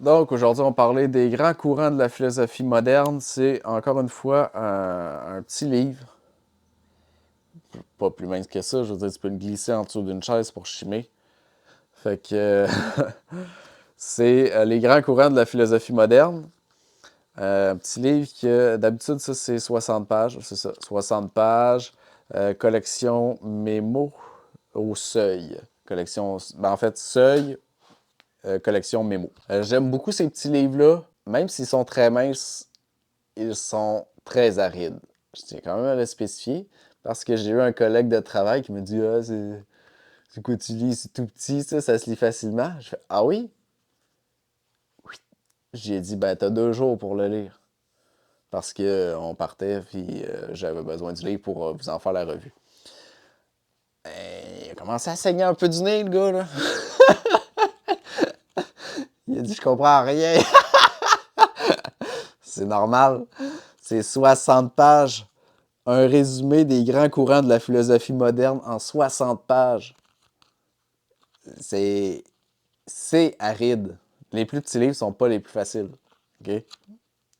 Donc, aujourd'hui, on parlait des grands courants de la philosophie moderne. C'est encore une fois un petit livre, pas plus mince que ça. Je veux dire, tu peux le glisser en dessous d'une chaise pour chimer. Fait que c'est les grands courants de la philosophie moderne. Un petit livre que d'habitude, ça, c'est 60 pages. C'est ça, 60 pages. Collection Mémo au Seuil. Collection, ben en fait, Seuil, collection Mémo. J'aime beaucoup ces petits livres-là. Même s'ils sont très minces, ils sont très arides. Je tiens quand même à le spécifier parce que j'ai eu un collègue de travail qui me dit ah, c'est quoi tu lis, c'est tout petit, ça se lit facilement. Je fais ah oui? Oui. J'ai dit ben t'as 2 jours pour le lire. Parce que on partait puis j'avais besoin du livre pour vous en faire la revue. Il a commencé à saigner un peu du nez, le gars, là. Il a dit je comprends rien. C'est normal. C'est 60 pages. Un résumé des grands courants de la philosophie moderne en 60 pages. C'est aride. Les plus petits livres sont pas les plus faciles. OK?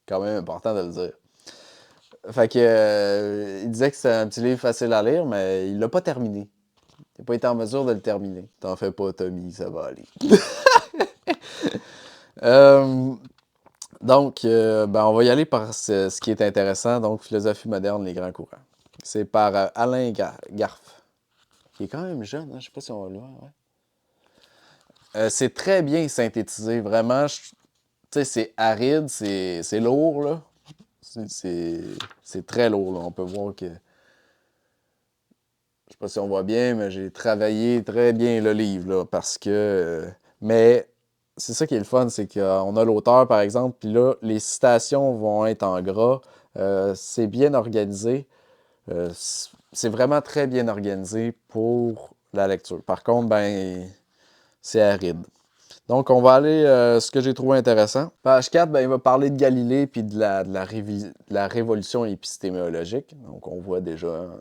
Quand même important de le dire. Fait que, il disait que c'est un petit livre facile à lire, mais il l'a pas terminé. Il n'a pas été en mesure de le terminer. T'en fais pas, Tommy, ça va aller. Euh, donc, ben, on va y aller par ce qui est intéressant. Donc, philosophie moderne, les grands courants. C'est par Alain Garf. Il est quand même jeune, hein? Je sais pas si on va le voir. Ouais. C'est très bien synthétisé, vraiment. Tu sais, c'est aride, c'est lourd, là. C'est très lourd, là. On peut voir que... Je sais pas si on voit bien, mais j'ai travaillé très bien le livre, là, parce que... mais c'est ça qui est le fun, c'est qu'on a l'auteur, par exemple, puis là, les citations vont être en gras. C'est bien organisé. C'est vraiment très bien organisé pour la lecture. Par contre, ben, c'est aride. Donc, on va aller ce que j'ai trouvé intéressant. Page 4, ben, il va parler de Galilée puis de la révolution épistémologique. Donc, on voit déjà, hein,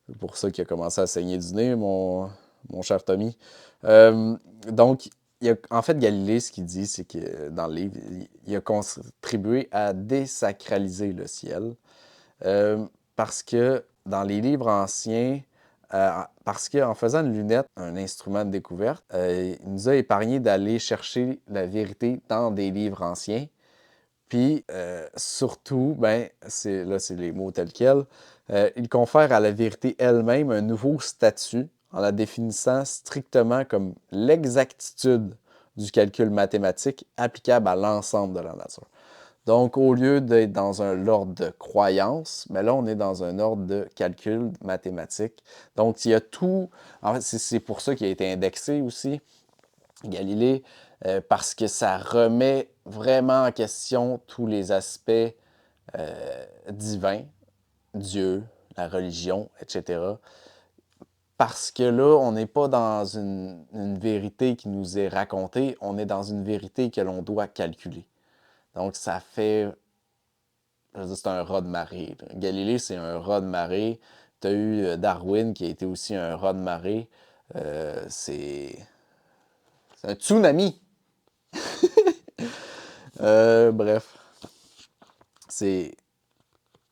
c'est pour ça qu'il a commencé à saigner du nez, mon cher Tommy. Donc, en fait, Galilée, ce qu'il dit, c'est que dans le livre, il a contribué à désacraliser le ciel. Parce que dans les livres anciens, parce qu'en faisant une lunette, un instrument de découverte, il nous a épargné d'aller chercher la vérité dans des livres anciens. Puis, surtout, ben, c'est les mots tels quels, il confère à la vérité elle-même un nouveau statut en la définissant strictement comme l'exactitude du calcul mathématique applicable à l'ensemble de la nature. Donc, au lieu d'être dans un ordre de croyance, mais là, on est dans un ordre de calcul mathématique. Donc, il y a tout. En fait, c'est pour ça qu'il a été indexé aussi, Galilée, parce que ça remet vraiment en question tous les aspects divins, Dieu, la religion, etc. Parce que là, on n'est pas dans une vérité qui nous est racontée, on est dans une vérité que l'on doit calculer. Donc, ça fait je veux dire, c'est un raz de marée. Là. Galilée, c'est un raz de marée. Tu as eu Darwin qui a été aussi un raz de marée. C'est un tsunami. Bref, c'est.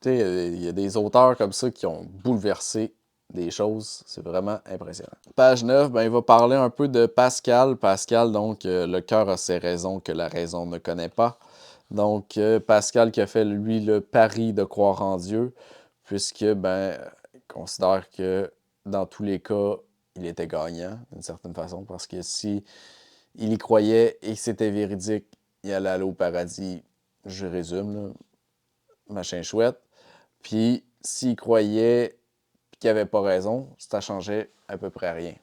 Tu sais, il y a des auteurs comme ça qui ont bouleversé des choses. C'est vraiment impressionnant. Page 9, ben, il va parler un peu de Pascal. Pascal, donc, le cœur a ses raisons que la raison ne connaît pas. Donc, Pascal qui a fait, lui, le pari de croire en Dieu, puisque, ben, il considère que dans tous les cas, il était gagnant, d'une certaine façon, parce que si il y croyait et que c'était véridique, il allait aller au paradis, je résume, là, machin chouette. Puis, s'il croyait et qu'il n'avait pas raison, ça changeait à peu près rien.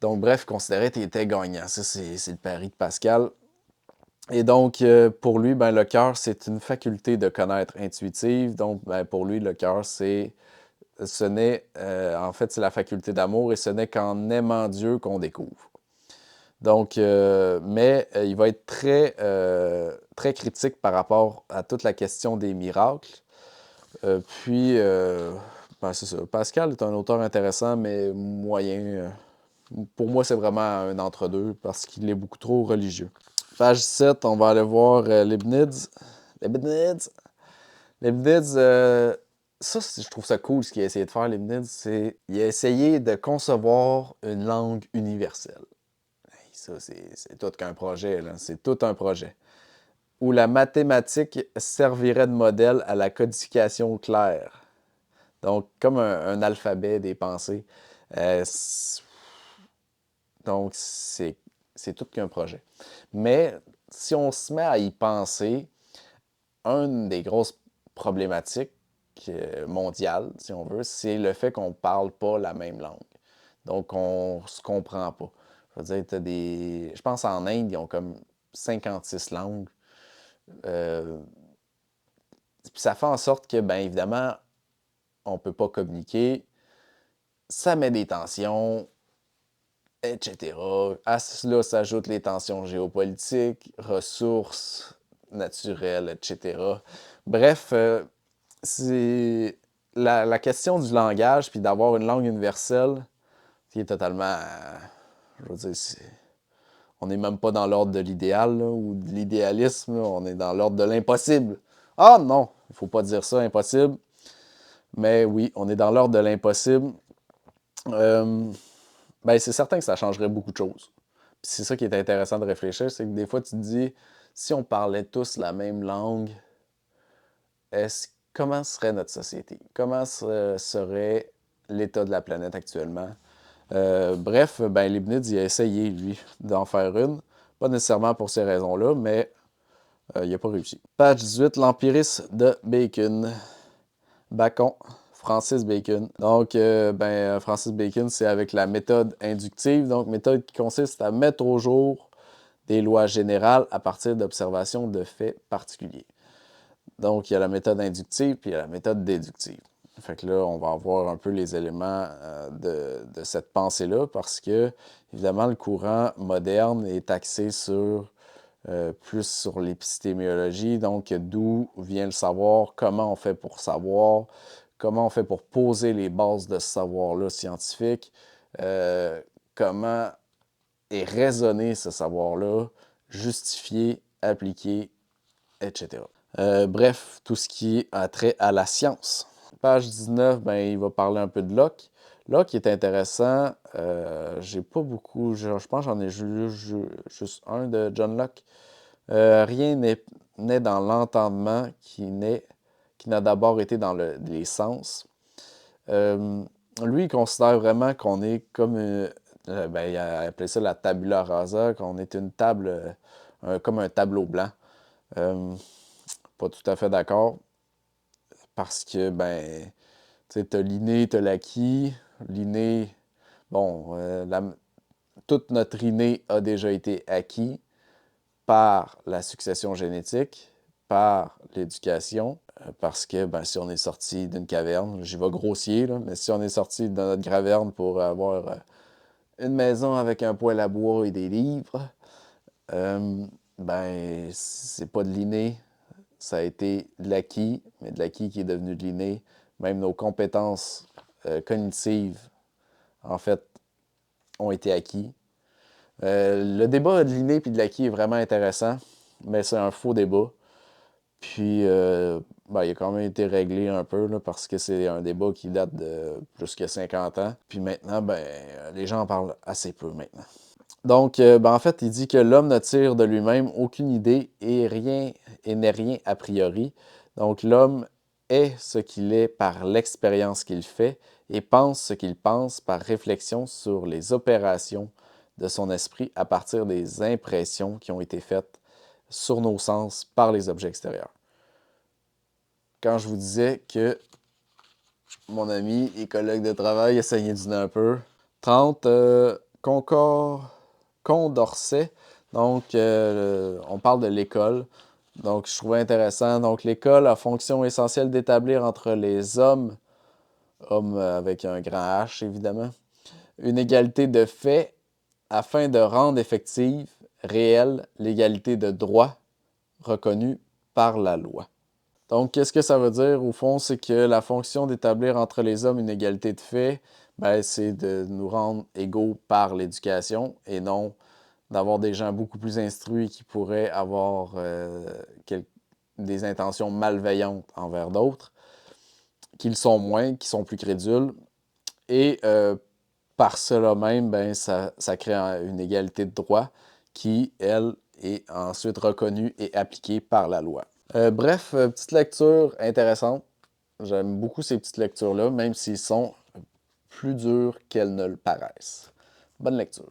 Donc, bref, il considérait qu'il était gagnant. Ça, c'est le pari de Pascal. Et donc, pour lui, ben, le cœur, c'est une faculté de connaître intuitive. Donc, ben, pour lui, le cœur, en fait, c'est la faculté d'amour et ce n'est qu'en aimant Dieu qu'on découvre. Donc, il va être très critique par rapport à toute la question des miracles. Ben, c'est ça. Pascal est un auteur intéressant, mais moyen. Pour moi, c'est vraiment un entre-deux parce qu'il est beaucoup trop religieux. Page 7, on va aller voir Leibniz. Leibniz. Leibniz, ça, je trouve ça cool ce qu'il a essayé de faire, Leibniz, c'est il a essayé de concevoir une langue universelle. Hey, ça, c'est tout qu'un projet, là. C'est tout un projet. Où la mathématique servirait de modèle à la codification claire. Donc, comme un alphabet des pensées. Euh, donc, c'est tout qu'un projet. Mais si on se met à y penser, une des grosses problématiques mondiales, si on veut, c'est le fait qu'on ne parle pas la même langue. Donc, on ne se comprend pas. Je veux dire, t'as des. Je pense en Inde, ils ont comme 56 langues. Puis ça fait en sorte que, bien évidemment, on ne peut pas communiquer. Ça met des tensions, etc. À cela s'ajoutent les tensions géopolitiques, ressources naturelles, etc. Bref, c'est la question du langage puis d'avoir une langue universelle qui est totalement. Je veux dire, on n'est même pas dans l'ordre de l'idéal là, ou de l'idéalisme, là, on est dans l'ordre de l'impossible. Ah non, il ne faut pas dire ça, impossible. Mais oui, on est dans l'ordre de l'impossible. Euh, ben, c'est certain que ça changerait beaucoup de choses. Puis c'est ça qui est intéressant de réfléchir, c'est que des fois tu te dis, si on parlait tous la même langue, comment serait notre société? Comment serait l'état de la planète actuellement? Bref, ben, Leibniz, il a essayé, lui, d'en faire une. Pas nécessairement pour ces raisons-là, mais il n'a pas réussi. Page 18, l'empirisme de Bacon. Bacon, Francis Bacon. Donc, Francis Bacon, c'est avec la méthode inductive, donc méthode qui consiste à mettre au jour des lois générales à partir d'observations de faits particuliers. Donc, il y a la méthode inductive puis il y a la méthode déductive. Fait que là, on va avoir un peu les éléments de cette pensée-là parce que, évidemment, le courant moderne est axé plus sur l'épistémologie, donc d'où vient le savoir, comment on fait pour savoir, comment on fait pour poser les bases de ce savoir-là scientifique, comment est raisonné ce savoir-là, justifié, appliqué, etc. Bref, tout ce qui a trait à la science. Page 19, ben, il va parler un peu de Locke. Locke est intéressant. J'ai pas beaucoup. Je pense que j'en ai juste un de John Locke. Rien n'est dans l'entendement qui n'a d'abord été dans les sens. Lui, il considère vraiment qu'on est comme il a appelé ça la tabula rasa, qu'on est une table, comme un tableau blanc. Pas tout à fait d'accord. Parce que, ben, tu sais, t'as l'inné, t'as l'acquis. L'inné, bon, toute notre inné a déjà été acquis par la succession génétique, par l'éducation, parce que ben, si on est sorti d'une caverne, j'y vais grossier, là, mais si on est sorti de notre caverne pour avoir une maison avec un poêle à bois et des livres, ben c'est pas de l'inné, ça a été de l'acquis, mais de l'acquis qui est devenu de l'inné. Même nos compétences cognitives, en fait, ont été acquis. Le débat de l'inné et de l'acquis est vraiment intéressant, mais c'est un faux débat. Puis, ben, il a quand même été réglé un peu là, parce que c'est un débat qui date de plus que 50 ans. Puis maintenant, ben, les gens en parlent assez peu maintenant. Donc, ben, en fait, il dit que l'homme ne tire de lui-même aucune idée et n'est rien a priori. Donc, l'homme est ce qu'il est par l'expérience qu'il fait et pense ce qu'il pense par réflexion sur les opérations de son esprit à partir des impressions qui ont été faites sur nos sens par les objets extérieurs. Quand je vous disais que mon ami et collègue de travail a saigné du nez un peu, 30, Condorcet, donc on parle de l'école. Donc, je trouvais intéressant. Donc, l'école a fonction essentielle d'établir entre les hommes avec un grand H évidemment, une égalité de fait afin de rendre effective, réelle, l'égalité de droit reconnue par la loi. Donc, qu'est-ce que ça veut dire? Au fond, c'est que la fonction d'établir entre les hommes une égalité de fait, ben, c'est de nous rendre égaux par l'éducation et non d'avoir des gens beaucoup plus instruits qui pourraient avoir des intentions malveillantes envers d'autres, qui le sont moins, qui sont plus crédules. Et par cela même, ben, ça crée une égalité de droit qui, elle, est ensuite reconnue et appliquée par la loi. Bref, petite lecture intéressante. J'aime beaucoup ces petites lectures-là, même s'ils sont plus dures qu'elles ne le paraissent. Bonne lecture.